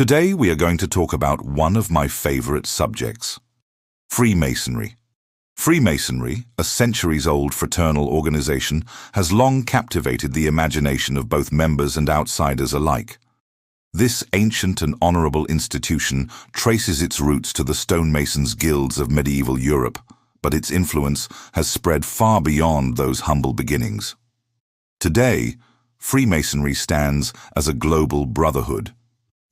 Today we are going to talk about one of my favorite subjects, Freemasonry. Freemasonry, a centuries-old fraternal organization, has long captivated the imagination of both members and outsiders alike. This ancient and honorable institution traces its roots to the Stonemasons guilds of medieval Europe, but its influence has spread far beyond those humble beginnings. Today, Freemasonry stands as a global brotherhood,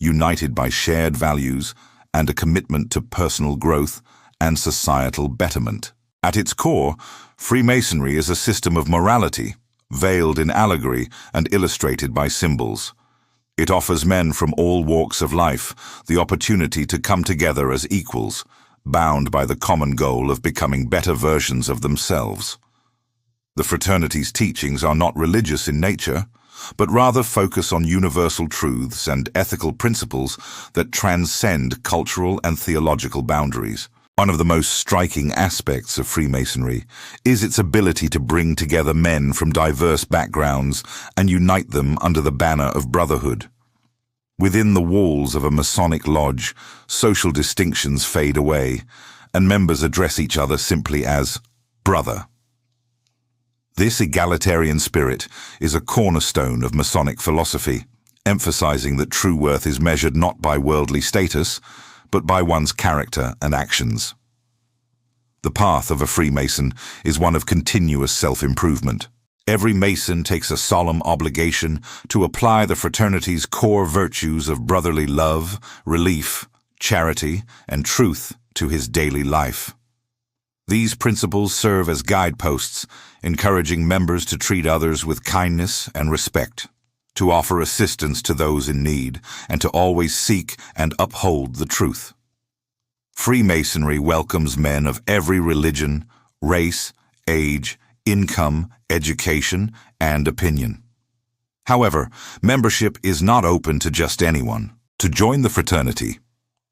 united by shared values and a commitment to personal growth and societal betterment. At its core, Freemasonry is a system of morality, veiled in allegory and illustrated by symbols. It offers men from all walks of life the opportunity to come together as equals, bound by the common goal of becoming better versions of themselves. The fraternity's teachings are not religious in nature, but rather focus on universal truths and ethical principles that transcend cultural and theological boundaries. One of the most striking aspects of Freemasonry is its ability to bring together men from diverse backgrounds and unite them under the banner of brotherhood. Within the walls of a Masonic lodge, social distinctions fade away, and members address each other simply as brother. This egalitarian spirit is a cornerstone of Masonic philosophy, emphasizing that true worth is measured not by worldly status, but by one's character and actions. The path of a Freemason is one of continuous self-improvement. Every Mason takes a solemn obligation to apply the fraternity's core virtues of brotherly love, relief, charity, and truth to his daily life. These principles serve as guideposts, encouraging members to treat others with kindness and respect, to offer assistance to those in need, and to always seek and uphold the truth. Freemasonry welcomes men of every religion, race, age, income, education, and opinion. However, membership is not open to just anyone. To join the fraternity,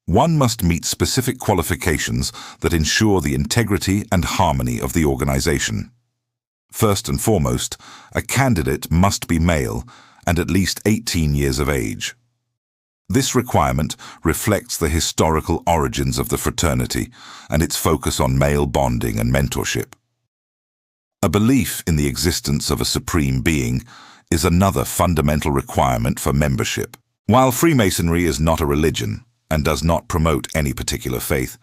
one must meet specific qualifications that ensure the integrity and harmony of the organization. First and foremost, a candidate must be male and at least 18 years of age. This requirement reflects the historical origins of the fraternity and its focus on male bonding and mentorship. A belief in the existence of a supreme being is another fundamental requirement for membership. While Freemasonry is not a religion and does not promote any particular faith,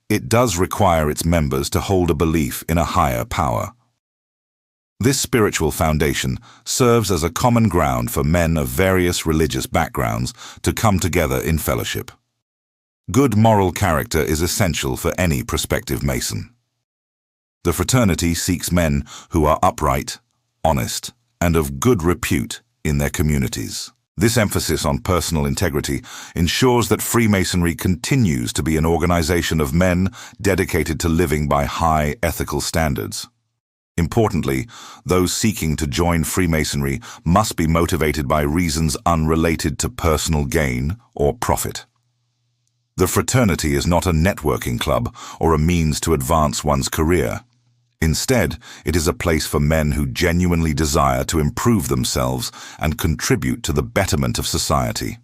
it does require its members to hold a belief in a higher power. This spiritual foundation serves as a common ground for men of various religious backgrounds to come together in fellowship. Good moral character is essential for any prospective Mason. The fraternity seeks men who are upright, honest, and of good repute in their communities. This emphasis on personal integrity ensures that Freemasonry continues to be an organization of men dedicated to living by high ethical standards. Importantly, those seeking to join Freemasonry must be motivated by reasons unrelated to personal gain or profit. The fraternity is not a networking club or a means to advance one's career. Instead, it is a place for men who genuinely desire to improve themselves and contribute to the betterment of society.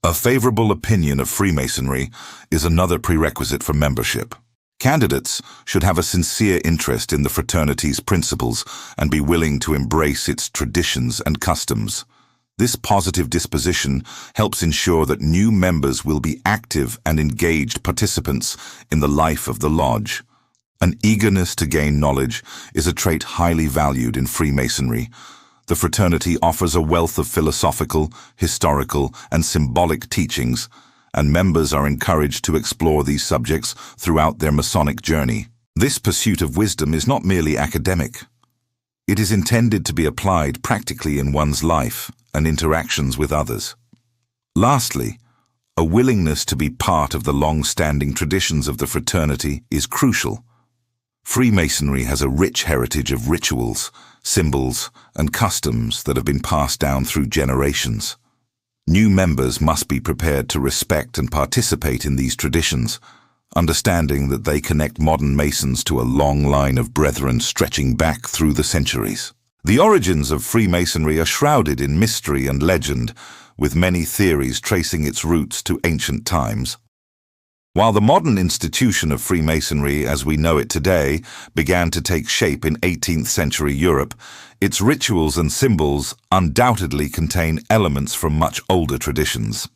A favorable opinion of Freemasonry is another prerequisite for membership. Candidates should have a sincere interest in the fraternity's principles and be willing to embrace its traditions and customs. This positive disposition helps ensure that new members will be active and engaged participants in the life of the lodge. An eagerness to gain knowledge is a trait highly valued in Freemasonry. The fraternity offers a wealth of philosophical, historical, and symbolic teachings, and members are encouraged to explore these subjects throughout their Masonic journey. This pursuit of wisdom is not merely academic. It is intended to be applied practically in one's life and interactions with others. Lastly, a willingness to be part of the long-standing traditions of the fraternity is crucial. Freemasonry has a rich heritage of rituals, symbols, and customs that have been passed down through generations. New members must be prepared to respect and participate in these traditions, understanding that they connect modern Masons to a long line of brethren stretching back through the centuries. The origins of Freemasonry are shrouded in mystery and legend, with many theories tracing its roots to ancient times. While the modern institution of Freemasonry as we know it today began to take shape in 18th century Europe, its rituals and symbols undoubtedly contain elements from much older traditions.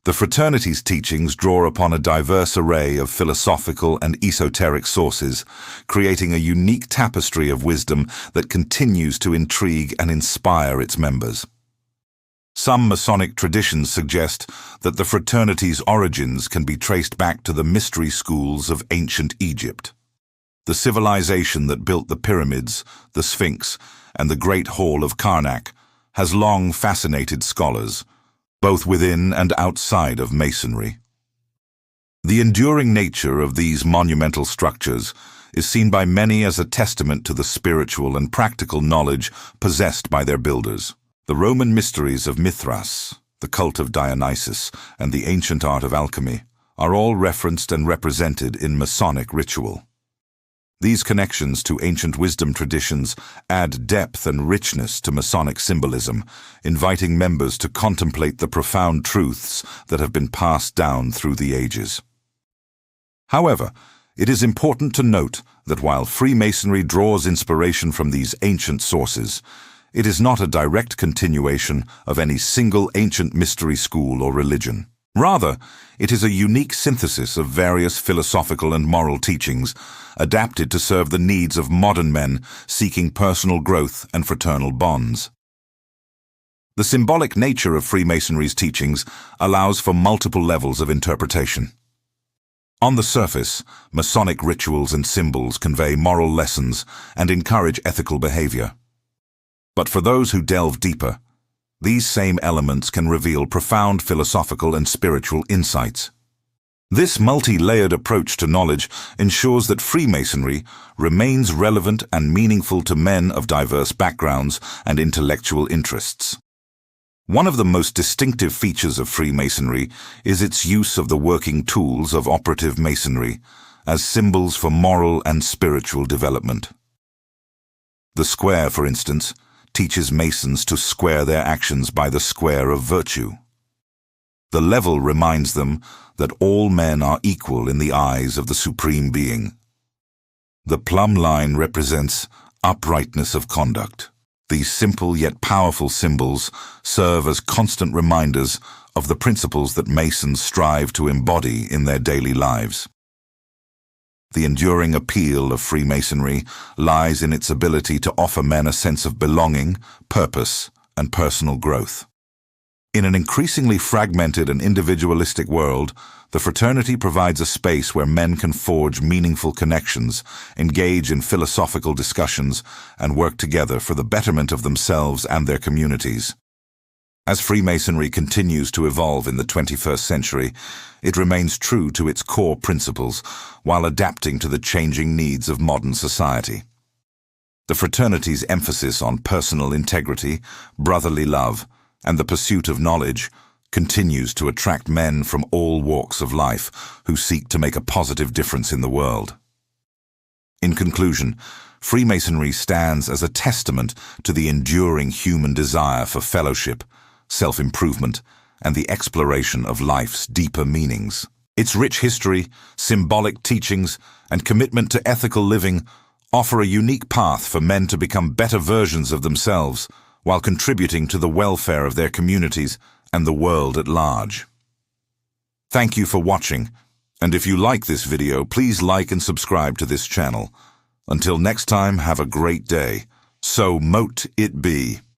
The fraternity's teachings draw upon a diverse array of philosophical and esoteric sources, creating a unique tapestry of wisdom that continues to intrigue and inspire its members. Some Masonic traditions suggest that the fraternity's origins can be traced back to the mystery schools of ancient Egypt. The civilization that built the pyramids, the Sphinx, and the Great Hall of Karnak has long fascinated scholars, both within and outside of Masonry. The enduring nature of these monumental structures is seen by many as a testament to the spiritual and practical knowledge possessed by their builders. The Roman mysteries of Mithras, the cult of Dionysus, and the ancient art of alchemy are all referenced and represented in Masonic ritual. These connections to ancient wisdom traditions add depth and richness to Masonic symbolism, inviting members to contemplate the profound truths that have been passed down through the ages. However, it is important to note that while Freemasonry draws inspiration from these ancient sources, it is not a direct continuation of any single ancient mystery school or religion. Rather, it is a unique synthesis of various philosophical and moral teachings, adapted to serve the needs of modern men seeking personal growth and fraternal bonds. The symbolic nature of Freemasonry's teachings allows for multiple levels of interpretation. On the surface, Masonic rituals and symbols convey moral lessons and encourage ethical behavior. But for those who delve deeper, these same elements can reveal profound philosophical and spiritual insights. This multi-layered approach to knowledge ensures that Freemasonry remains relevant and meaningful to men of diverse backgrounds and intellectual interests. One of the most distinctive features of Freemasonry is its use of the working tools of operative masonry as symbols for moral and spiritual development. The square, for instance, teaches Masons to square their actions by the square of virtue. The level reminds them that all men are equal in the eyes of the Supreme Being. The plumb line represents uprightness of conduct. These simple yet powerful symbols serve as constant reminders of the principles that Masons strive to embody in their daily lives. The enduring appeal of Freemasonry lies in its ability to offer men a sense of belonging, purpose, and personal growth. In an increasingly fragmented and individualistic world, the fraternity provides a space where men can forge meaningful connections, engage in philosophical discussions, and work together for the betterment of themselves and their communities. As Freemasonry continues to evolve in the 21st century, it remains true to its core principles while adapting to the changing needs of modern society. The fraternity's emphasis on personal integrity, brotherly love, and the pursuit of knowledge continues to attract men from all walks of life who seek to make a positive difference in the world. In conclusion, Freemasonry stands as a testament to the enduring human desire for fellowship, self-improvement, and the exploration of life's deeper meanings. Its rich history, symbolic teachings, and commitment to ethical living offer a unique path for men to become better versions of themselves while contributing to the welfare of their communities and the world at large. Thank you for watching, and if you like this video, please like and subscribe to this channel. Until next time, have a great day. So mote it be.